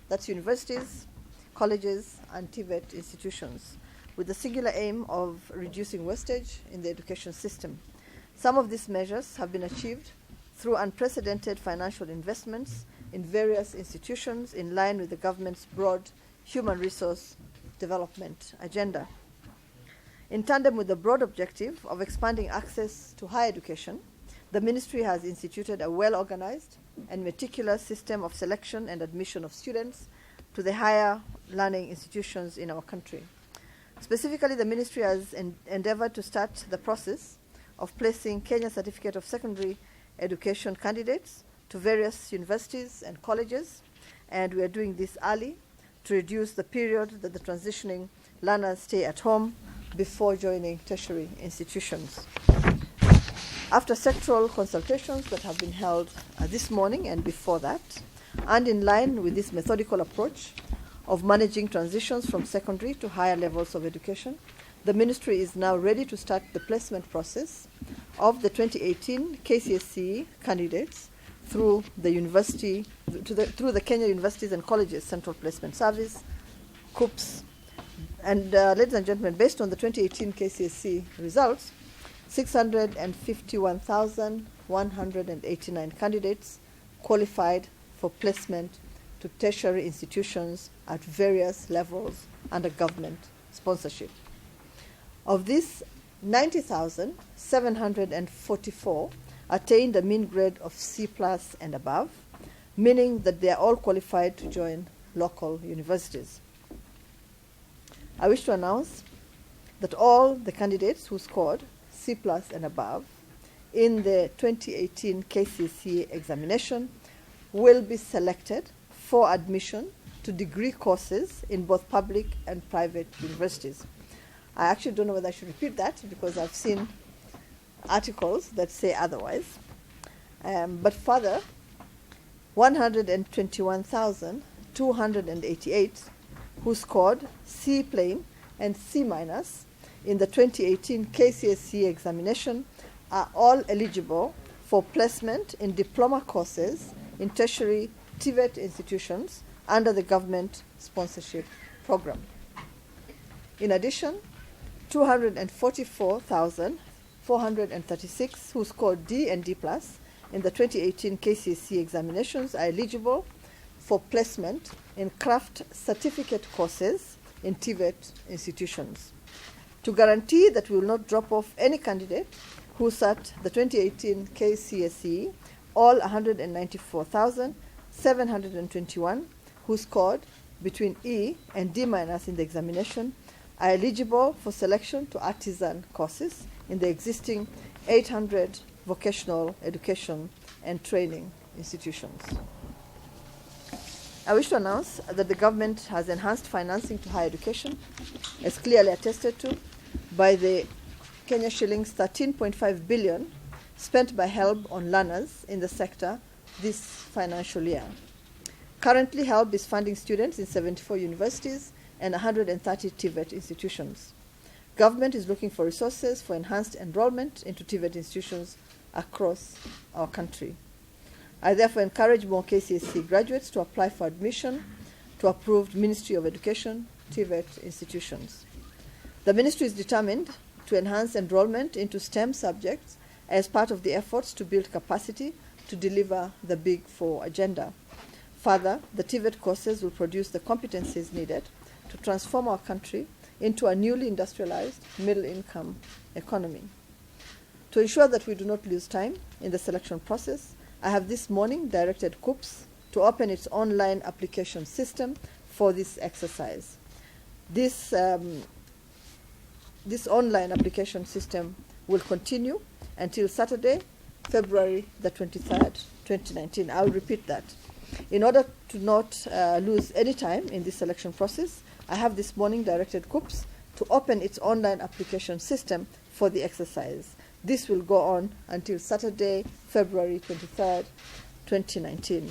That's universities, colleges, and Tvet institutions, with the singular aim of reducing wastage in the education system. Some of these measures have been achieved through unprecedented financial investments in various institutions in line with the government's broad human resource development agenda. In tandem with the broad objective of expanding access to higher education, the ministry has instituted a well-organized and meticulous system of selection and admission of students to the higher learning institutions in our country. Specifically, the ministry has endeavored to start the process of placing Kenya Certificate of Secondary Education candidates to various universities and colleges, and we are doing this early to reduce the period that the transitioning learners stay at home before joining tertiary institutions. After sectoral consultations that have been held this morning and before that, and in line with this methodical approach of managing transitions from secondary to higher levels of education, the ministry is now ready to start the placement process of the 2018 Kcse candidates through the through the Kenya Universities and Colleges Central Placement Service, Kcse. And ladies and gentlemen, based on the 2018 Kcse results, 651,189 candidates qualified for placement to tertiary institutions at various levels under government sponsorship. Of this, 90,744 attained a mean grade of C+ and above, meaning that they are all qualified to join local universities. I wish to announce that all the candidates who scored C+ and above in the 2018 Kcse examination will be selected for admission to degree courses in both public and private universities. I actually don't know whether I should repeat that because I've seen articles that say otherwise. But further, 121,288 who scored C plain and C- in the 2018 Kcse examination are all eligible for placement in diploma courses in tertiary Tvet institutions under the government sponsorship program. In addition, 244,436 who scored D and D+ in the 2018 Kcse examinations are eligible for placement in craft certificate courses in Tvet institutions. To guarantee that we will not drop off any candidate who sat the 2018 Kcse, all 194,721 who scored between E and D- in the examination are eligible for selection to artisan courses in the existing 800 vocational education and training institutions. I wish to announce that the government has enhanced financing to higher education, as clearly attested to by the Kenya shillings 13.5 billion spent by HELB on learners in the sector this financial year. Currently, HELB is funding students in 74 universities and 130 Tvet institutions. Government is looking for resources for enhanced enrollment into Tvet institutions across our country. I therefore encourage more Kcse graduates to apply for admission to approved Ministry of Education Tvet institutions. The ministry is determined to enhance enrollment into STEM subjects as part of the efforts to build capacity to deliver the Big Four agenda. Further, the Tvet courses will produce the competencies needed to transform our country into a newly industrialized middle-income economy. To ensure that we do not lose time in the selection process, I have this morning directed Kcse to open its online application system for this exercise. This online application system will continue until Saturday, February the 23rd, 2019. I'll repeat that. In order to not lose any time in this selection process, I have this morning directed Kcse to open its online application system for the exercise. This will go on until Saturday, February 23rd, 2019.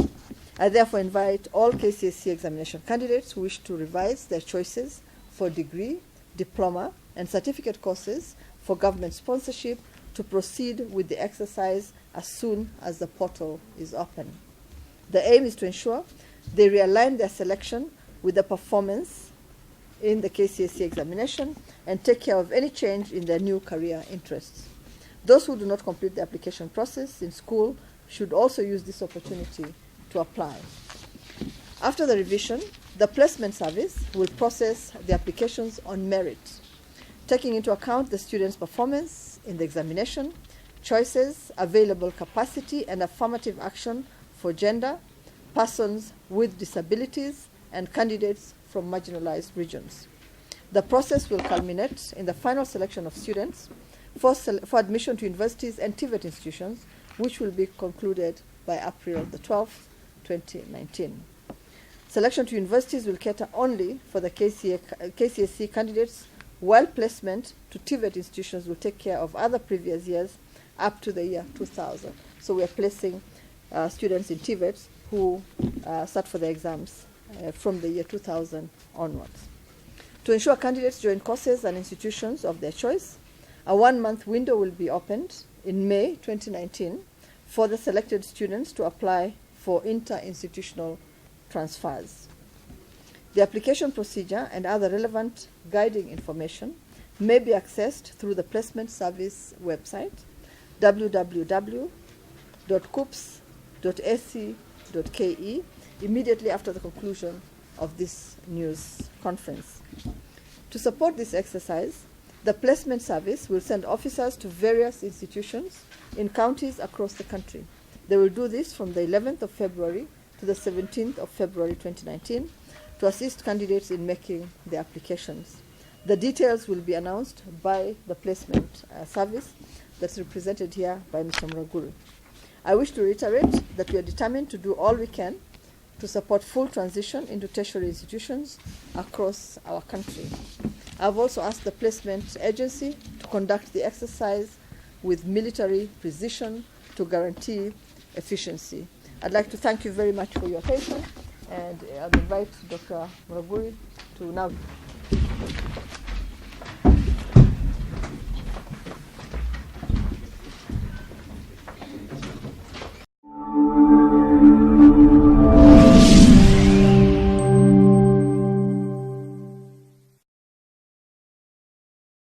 I therefore invite all Kcse examination candidates who wish to revise their choices for degree, diploma, and certificate courses for government sponsorship to proceed with the exercise as soon as the portal is open. The aim is to ensure they realign their selection with the performance in the Kcse examination and take care of any change in their new career interests. Those who do not complete the application process in school should also use this opportunity to apply. After the revision, the placement service will process the applications on merit, taking into account the student's performance in the examination, choices, available capacity, and affirmative action for gender, persons with disabilities, and candidates from marginalized regions. The process will culminate in the final selection of students for admission to universities and Tvet institutions, which will be concluded by April the 12th, 2019. Selection to universities will cater only for the Kcse candidates, while placement to Tvet institutions will take care of other previous years up to the year 2000. So we are placing students in Tvet who start for the exams from the year 2000 onwards. To ensure candidates join courses and institutions of their choice, a 1-month window will be opened in May 2019 for the selected students to apply for inter-institutional transfers. The application procedure and other relevant guiding information may be accessed through the placement service website, www.kcse.ac.ke, immediately after the conclusion of this news conference. To support this exercise, the placement service will send officers to various institutions in counties across the country. They will do this from the 11th of February to the 17th of February 2019 to assist candidates in making their applications. The details will be announced by the placement service that's represented here by Mr. Muraguru. I wish to reiterate that we are determined to do all we can to support full transition into tertiary institutions across our country. I've also asked the placement agency to conduct the exercise with military precision to guarantee efficiency. I'd like to thank you very much for your attention, and I'll invite Dr. Muraguru to now.